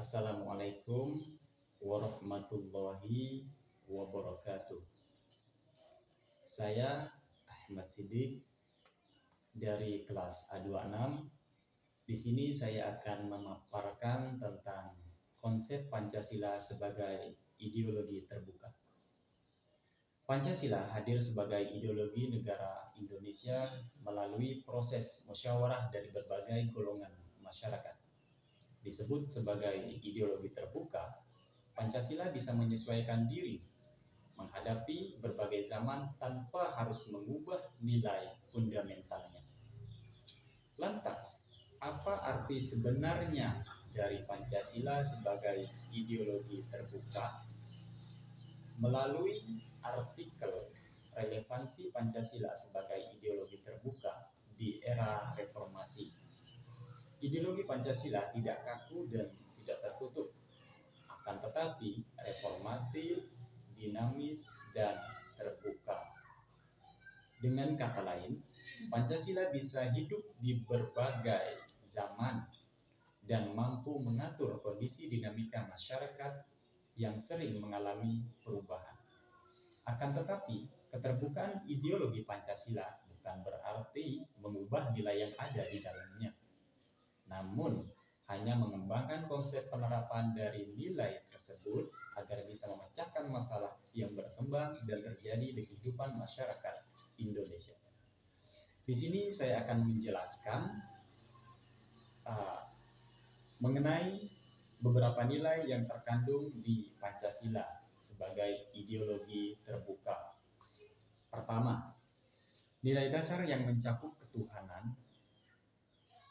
Assalamualaikum warahmatullahi wabarakatuh. Saya Ahmad Siddiq dari kelas A26. Di sini saya akan memaparkan tentang konsep Pancasila sebagai ideologi terbuka. Pancasila hadir sebagai ideologi negara Indonesia melalui proses musyawarah dari berbagai golongan masyarakat. Disebut sebagai ideologi terbuka, Pancasila bisa menyesuaikan diri menghadapi berbagai zaman tanpa harus mengubah nilai fundamentalnya. Lantas, apa arti sebenarnya dari Pancasila sebagai ideologi terbuka? Melalui artikel relevansi Pancasila sebagai ideologi terbuka di era reformasi, ideologi Pancasila tidak kaku dan tidak tertutup, akan tetapi reformatif, dinamis, dan terbuka. Dengan kata lain, Pancasila bisa hidup di berbagai zaman dan mampu mengatur kondisi dinamika masyarakat yang sering mengalami perubahan. Akan tetapi, keterbukaan ideologi Pancasila bukan berarti mengubah nilai yang ada di dalamnya, namun hanya mengembangkan konsep penerapan dari nilai tersebut agar bisa memecahkan masalah yang berkembang dan terjadi di kehidupan masyarakat Indonesia. Di sini saya akan menjelaskan mengenai beberapa nilai yang terkandung di Pancasila sebagai ideologi terbuka. Pertama, nilai dasar yang mencakup ketuhanan,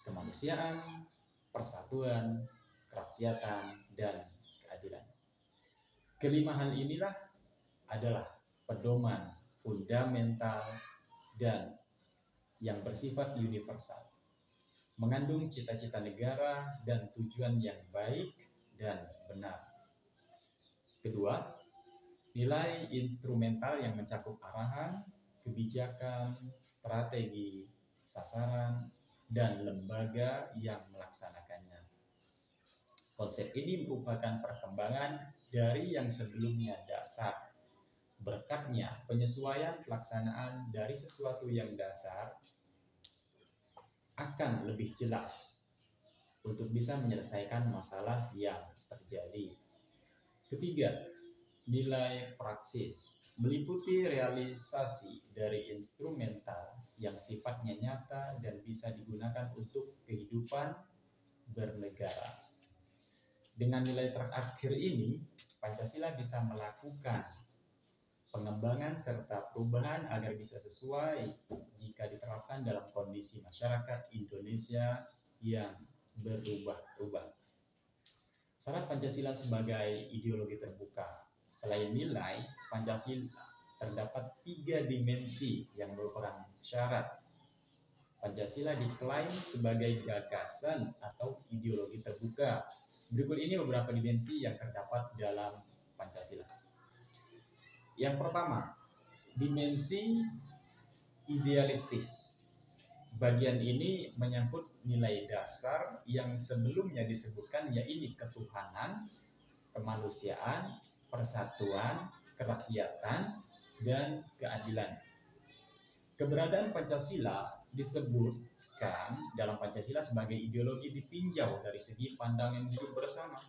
kemanusiaan, persatuan, kerakyatan, dan keadilan. Kelima hal inilah adalah pedoman fundamental dan yang bersifat universal, mengandung cita-cita negara dan tujuan yang baik dan benar. Kedua, nilai instrumental yang mencakup arahan, kebijakan, strategi, sasaran, dan lembaga yang melaksanakannya. Konsep ini merupakan perkembangan dari yang sebelumnya dasar. Berkatnya penyesuaian pelaksanaan dari sesuatu yang dasar akan lebih jelas untuk bisa menyelesaikan masalah yang terjadi. Ketiga, nilai praksis meliputi realisasi dari instrumental yang sifatnya nyata dan bisa digunakan untuk kehidupan bernegara. Dengan nilai terakhir ini, Pancasila bisa melakukan pengembangan serta perubahan agar bisa sesuai jika diterapkan dalam kondisi masyarakat Indonesia yang berubah-ubah. Syarat Pancasila sebagai ideologi terbuka. Selain nilai, Pancasila terdapat 3 dimensi yang merupakan syarat. Pancasila diklaim sebagai gagasan atau ideologi terbuka. Berikut ini beberapa dimensi yang terdapat dalam Pancasila. Yang pertama, dimensi idealistis. Bagian ini menyangkut nilai dasar yang sebelumnya disebutkan, yaitu ketuhanan, kemanusiaan, persatuan, kerakyatan, dan keadilan. Keberadaan Pancasila disebutkan dalam Pancasila sebagai ideologi ditinjau dari segi pandangan hidup bersama.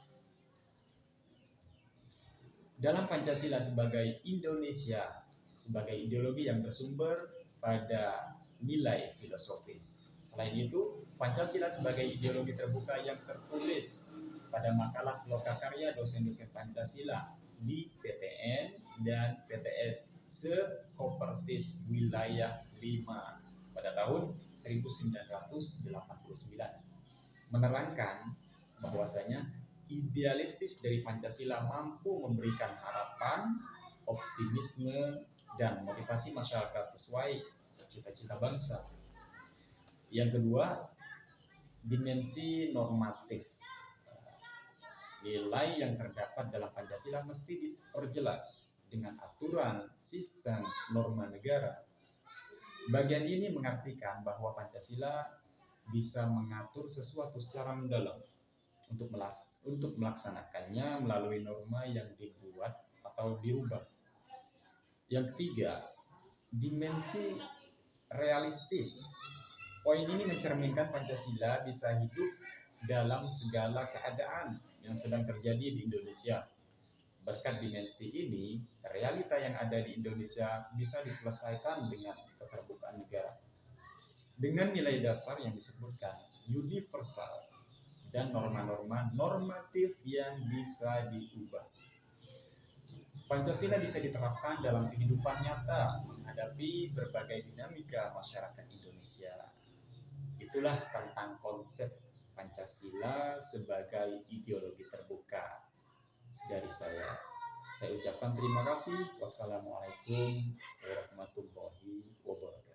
Dalam Pancasila sebagai Indonesia, sebagai ideologi yang bersumber pada nilai filosofis. Selain itu, Pancasila sebagai ideologi terbuka yang tertulis pada makalah lokakarya dosen-dosen Pancasila di PTN dan PTS se-Kopertis Wilayah 5 pada tahun 1989, menerangkan bahwasanya idealistis dari Pancasila mampu memberikan harapan, optimisme, dan motivasi masyarakat sesuai cita-cita bangsa. Yang kedua, dimensi normatif. Nilai yang terdapat dalam Pancasila mesti diperjelas dengan aturan, sistem, norma negara. Bagian ini mengartikan bahwa Pancasila bisa mengatur sesuatu secara mendalam, untuk melaksanakannya melalui norma yang dibuat atau dirubah. Yang ketiga, dimensi realistis. Poin ini mencerminkan Pancasila bisa hidup dalam segala keadaan yang sedang terjadi di Indonesia. Berkat dimensi ini, realita yang ada di Indonesia bisa diselesaikan dengan keterbukaan negara. Dengan nilai dasar yang disebutkan universal dan norma-norma normatif yang bisa diubah. Pancasila bisa diterapkan dalam kehidupan nyata menghadapi berbagai dinamika masyarakat Indonesia. Itulah tentang konsep Pancasila sebagai ideologi terbuka dari saya. Saya ucapkan terima kasih. Wassalamualaikum warahmatullahi wabarakatuh.